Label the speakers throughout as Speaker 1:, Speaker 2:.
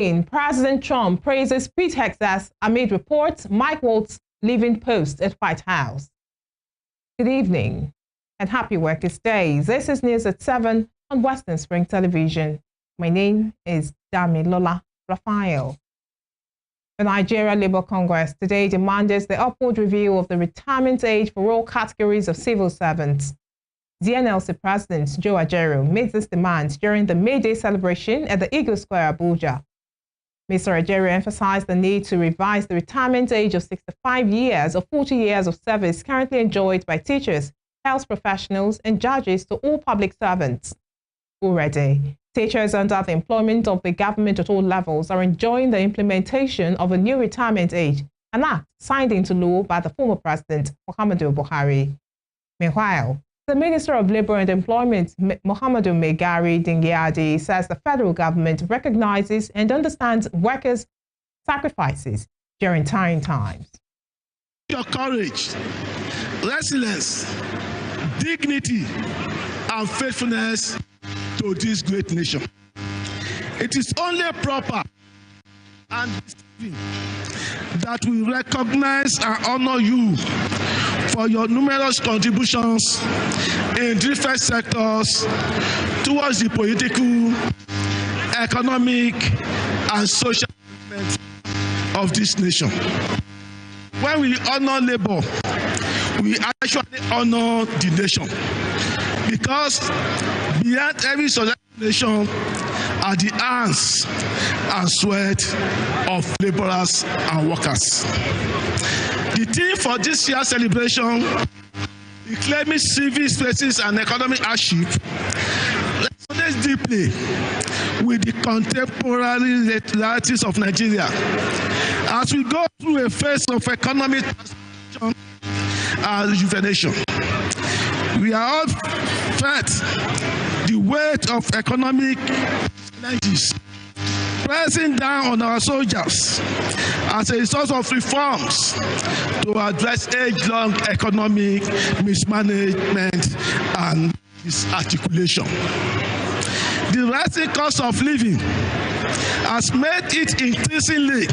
Speaker 1: President Trump praises Pete Hegseth amid reports Mike Waltz leaving post at White House. Good evening and happy Workers' Day. This is News at 7 on Western Spring Television. My name is Damilola Raphael. The Nigeria Labour Congress today demanded the upward review of the retirement age for all categories of civil servants. The NLC President Joe Ajaero made this demand during the May Day celebration at the Eagle Square, Abuja. Mr. Ajaero emphasized the need to revise the retirement age of 65 years or 40 years of service currently enjoyed by teachers, health professionals, and judges to all public servants. Already, teachers under the employment of the government at all levels are enjoying the implementation of a new retirement age, an act signed into law by the former President Muhammadu Buhari. Meanwhile, the Minister of Labour and Employment, Muhammadu Megari Dingyadi, says the federal government recognizes and understands workers' sacrifices during trying times.
Speaker 2: Your courage, resilience, dignity, and faithfulness to this great nation. It is only proper and that we recognize and honor you for your numerous contributions in different sectors towards the political, economic, and social development of this nation. When we honor labor, we actually honor the nation, because behind every successful nation are the hands and sweat of laborers and workers. The theme for this year's celebration, reclaiming civil spaces and economic hardship, resonates deeply with the contemporary realities of Nigeria as we go through a phase of economic transformation and rejuvenation. We are all felt the weight of economic challenges pressing down on our soldiers as a result of reforms to address age-long economic mismanagement and misarticulation. The rising cost of living has made it increasingly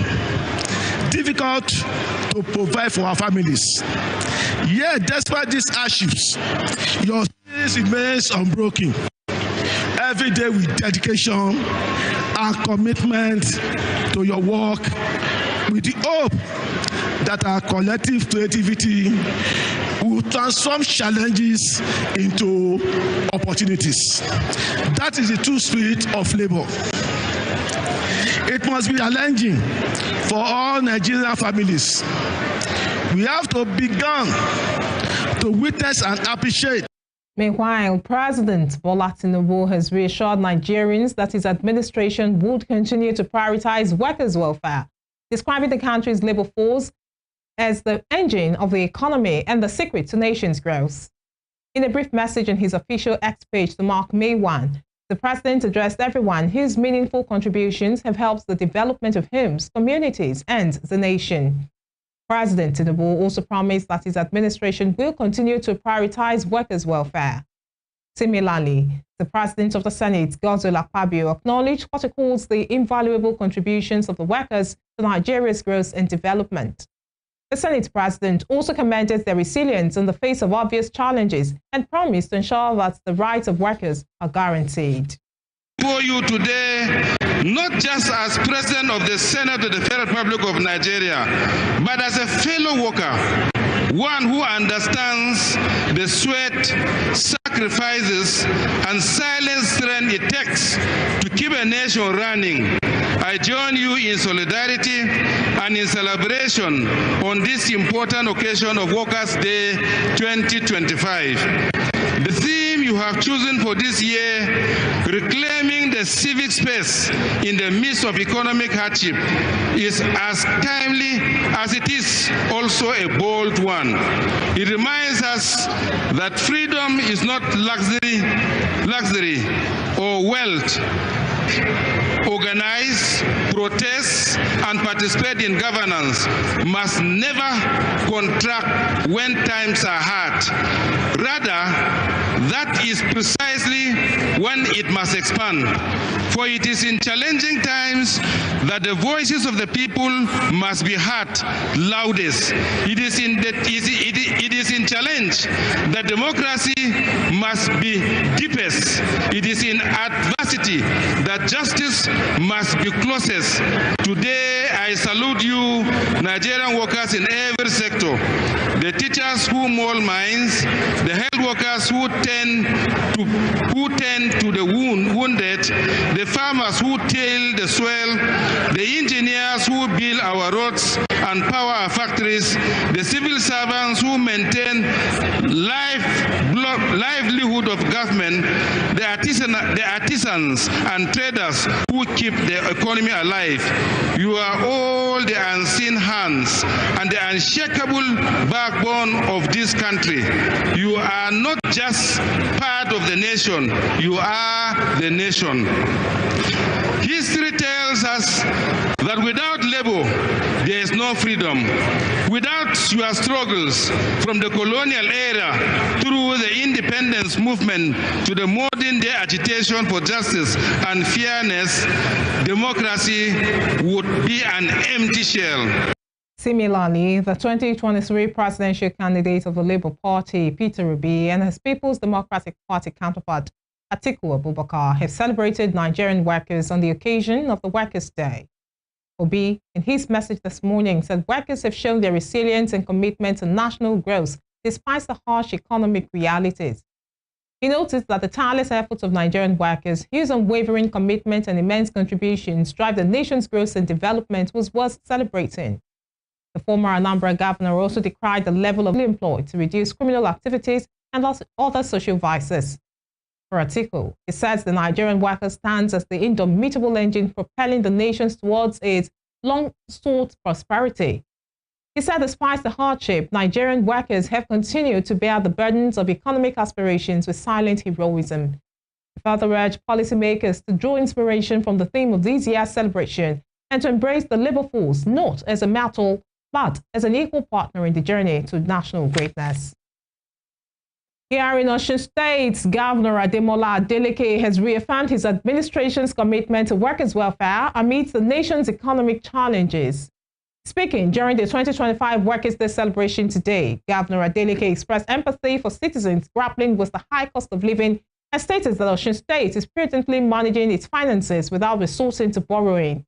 Speaker 2: difficult to provide for our families. Yet, despite these hardships, your spirit remains unbroken. Every day with dedication and commitment to your work, with the hope that our collective creativity will transform challenges into opportunities. That is the true spirit of labor. It must be challenging for all Nigerian families. We have to begin to witness and appreciate.
Speaker 1: Meanwhile, President Bola Tinubu has reassured Nigerians that his administration would continue to prioritize workers' welfare, describing the country's labor force as the engine of the economy and the secret to nation's growth. In a brief message on his official X page to mark May 1, the president addressed everyone whose meaningful contributions have helped the development of homes, communities, and the nation. President Tinubu also promised that his administration will continue to prioritize workers' welfare. Similarly, the President of the Senate, Godswill Akpabio, acknowledged what he calls the invaluable contributions of the workers to Nigeria's growth and development. The Senate President also commended their resilience in the face of obvious challenges and promised to ensure that the rights of workers are guaranteed.
Speaker 3: For you today, not just as President of the Senate of the Federal Republic of Nigeria, but as a fellow worker, one who understands the sweat, sacrifices, and silent strength it takes to keep a nation running. I join you in solidarity and in celebration on this important occasion of Workers' Day 2025. The theme you have chosen for this year, reclaiming the civic space in the midst of economic hardship, is as timely as it is also a bold one. It reminds us that freedom is not luxury or wealth. Organize, protest, and participate in governance must never contract when times are hard. Rather, that is precisely when it must expand. For it is in challenging times that the voices of the people must be heard loudest. It is in challenge that democracy must be deepest. It is in adversity that justice must be closest. Today, I salute you, Nigerian workers in every sector. The teachers who mold minds, the health workers who tend to the wounded, the farmers who till the soil, the engineers who build our roads and power our factories, the civil servants who maintain livelihood of government, the artisans and traders who keep the economy alive. You are all the unseen hands and the unshakable backbone of this country. You are not just part of the nation, you are the nation. History tells us that without labor, there is no freedom. Without your struggles from the colonial era through the independence movement to the modern day agitation for justice and fairness, democracy would be an empty shell.
Speaker 1: Similarly, the 2023 presidential candidate of the Labour Party, Peter Obi, and his People's Democratic Party counterpart, Atiku Abubakar, have celebrated Nigerian workers on the occasion of the Workers' Day. Obi, in his message this morning, said workers have shown their resilience and commitment to national growth despite the harsh economic realities. He noted that the tireless efforts of Nigerian workers, whose unwavering commitment and immense contributions drive the nation's growth and development, was worth celebrating. The former Anambra governor also decried the level of employed to reduce criminal activities and other social vices. For Atiku, he says the Nigerian worker stands as the indomitable engine propelling the nation towards its long-sought prosperity. He said despite the hardship, Nigerian workers have continued to bear the burdens of economic aspirations with silent heroism. He further urged policymakers to draw inspiration from the theme of this year's celebration and to embrace the labor force not as a metal, but as an equal partner in the journey to national greatness. Here in Osun State, Governor Ademola Adeleke has reaffirmed his administration's commitment to workers' welfare amidst the nation's economic challenges. Speaking during the 2025 Workers' Day celebration today, Governor Adeleke expressed empathy for citizens grappling with the high cost of living and stated that Osun State is prudently managing its finances without resorting to borrowing.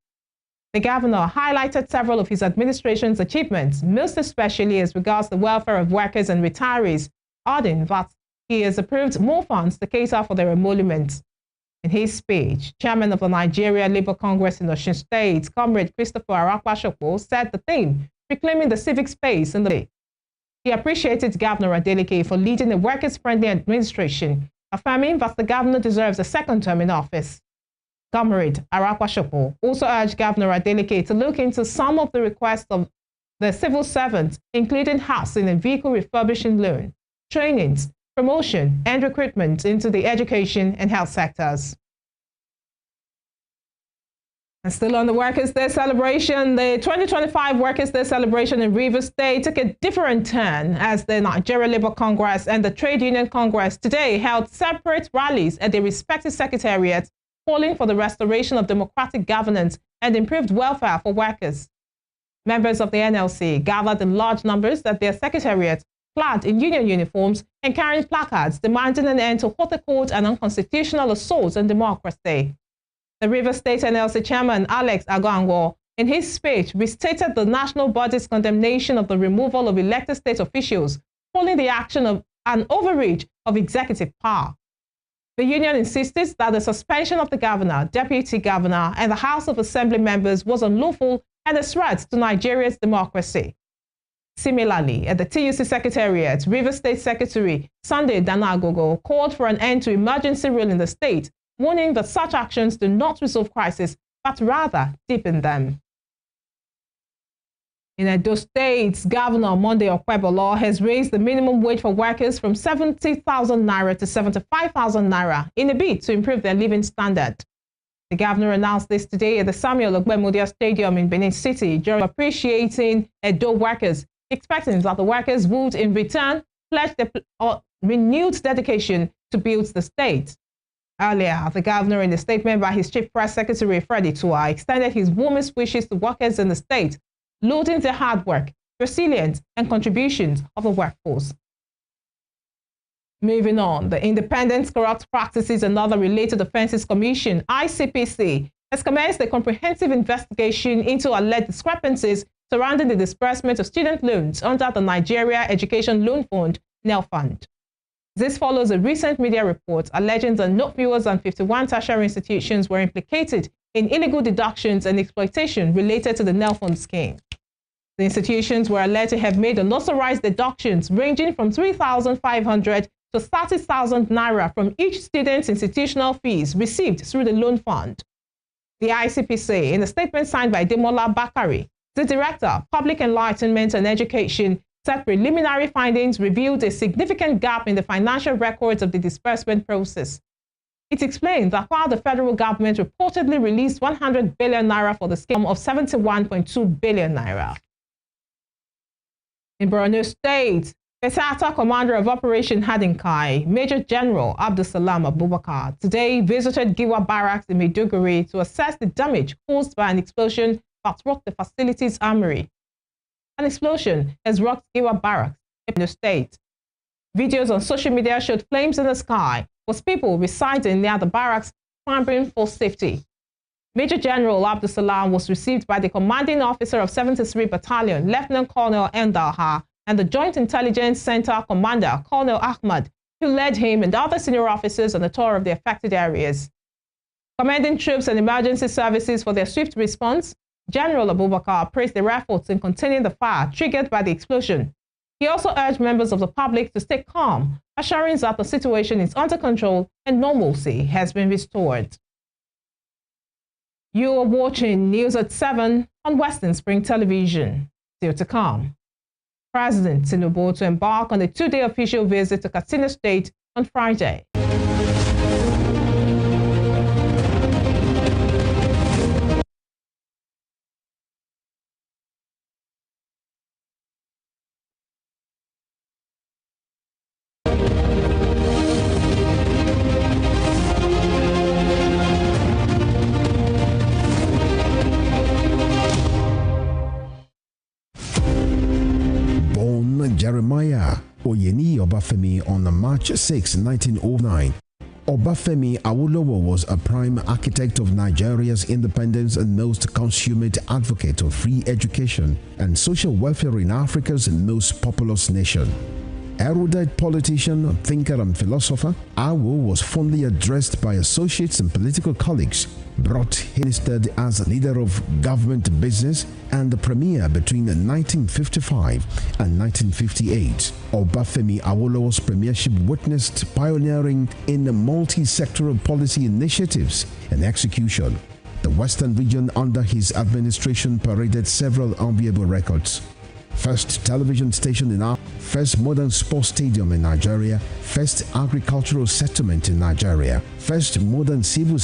Speaker 1: The governor highlighted several of his administration's achievements, most especially as regards the welfare of workers and retirees, adding that he has approved more funds to cater for their emoluments. In his speech, Chairman of the Nigeria Labour Congress in Osun State, Comrade Christopher Arakwashopo, said the theme, reclaiming the civic space in the day. He appreciated Governor Adeleke for leading a workers-friendly administration, affirming that the governor deserves a second term in office. Comrade Arakwashopo also urged Governor Adeleke to look into some of the requests of the civil servants, including housing and vehicle refurbishing loan, trainings, promotion, and recruitment into the education and health sectors. And still on the Workers' Day celebration, the 2025 Workers' Day celebration in Rivers State took a different turn as the Nigeria Labour Congress and the Trade Union Congress today held separate rallies at their respective secretariats, calling for the restoration of democratic governance and improved welfare for workers. Members of the NLC gathered in large numbers at their secretariats, clad in union uniforms and carrying placards demanding an end to court and unconstitutional assaults on democracy. The Rivers State NLC chairman, Alex Agangwo, in his speech, restated the national body's condemnation of the removal of elected state officials, calling the action of an overreach of executive power. The union insisted that the suspension of the governor, deputy governor, and the House of Assembly members was unlawful and a threat to Nigeria's democracy. Similarly, at the TUC Secretariat, Rivers State Secretary Sunday Danagogo called for an end to emergency rule in the state, warning that such actions do not resolve crisis, but rather deepen them. In Edo State, Governor Monday Okwebolo has raised the minimum wage for workers from 70,000 naira to 75,000 naira in a bid to improve their living standard. The governor announced this today at the Samuel Ogbemudia Stadium in Benin City during appreciating Edo workers, expecting that the workers would in return pledge their renewed dedication to build the state. Earlier, the governor, in a statement by his chief press secretary, Freddie Tua, extended his warmest wishes to workers in the state, lauding the hard work, resilience, and contributions of the workforce. Moving on, the Independent Corrupt Practices and Other Related Offences Commission, ICPC, has commenced a comprehensive investigation into alleged discrepancies surrounding the disbursement of student loans under the Nigeria Education Loan Fund, NEL Fund. This follows a recent media report alleging that no fewer than 51 tertiary institutions were implicated in illegal deductions and exploitation related to the NEL Fund scheme. The institutions were alleged to have made unauthorized deductions ranging from 3,500 to 30,000 naira from each student's institutional fees received through the loan fund. The ICPC, in a statement signed by Demola Bakari, the Director, Public Enlightenment and Education, said preliminary findings revealed a significant gap in the financial records of the disbursement process. It explained that while the federal government reportedly released 100 billion naira for the scheme of 71.2 billion naira. In Borno State, Petata Commander of Operation Hadinkai, Major General Abdusalam Abubakar, today visited Giwa Barracks in Maiduguri to assess the damage caused by an explosion that rocked the facility's armory. An explosion has rocked Giwa Barracks in the state. Videos on social media showed flames in the sky, with people residing near the barracks clamoring for safety. Major General Abdusalam was received by the commanding officer of 73 Battalion, Lieutenant Colonel Endalha, and the Joint Intelligence Center Commander, Colonel Ahmad, who led him and other senior officers on a tour of the affected areas. Commending troops and emergency services for their swift response, General Abubakar praised their efforts in containing the fire triggered by the explosion. He also urged members of the public to stay calm, assuring that the situation is under control and normalcy has been restored. You are watching News at 7 on Western Spring Television. Still to come. President Tinubu to embark on a 2-day official visit to Katsina State on Friday.
Speaker 4: Jeremiah Oyeni Obafemi on March 6, 1909. Obafemi Awolowo was a prime architect of Nigeria's independence and most consummate advocate of free education and social welfare in Africa's most populous nation. Erudite politician, thinker and philosopher, Awo was fondly addressed by associates and political colleagues, brought him listed as leader of government business and the premier between 1955 and 1958. Obafemi Awolowo's premiership witnessed pioneering in multi-sectoral policy initiatives and execution. The Western region under his administration paraded several enviable records. First television station in Africa, first modern sports stadium in Nigeria, first agricultural settlement in Nigeria, first modern civil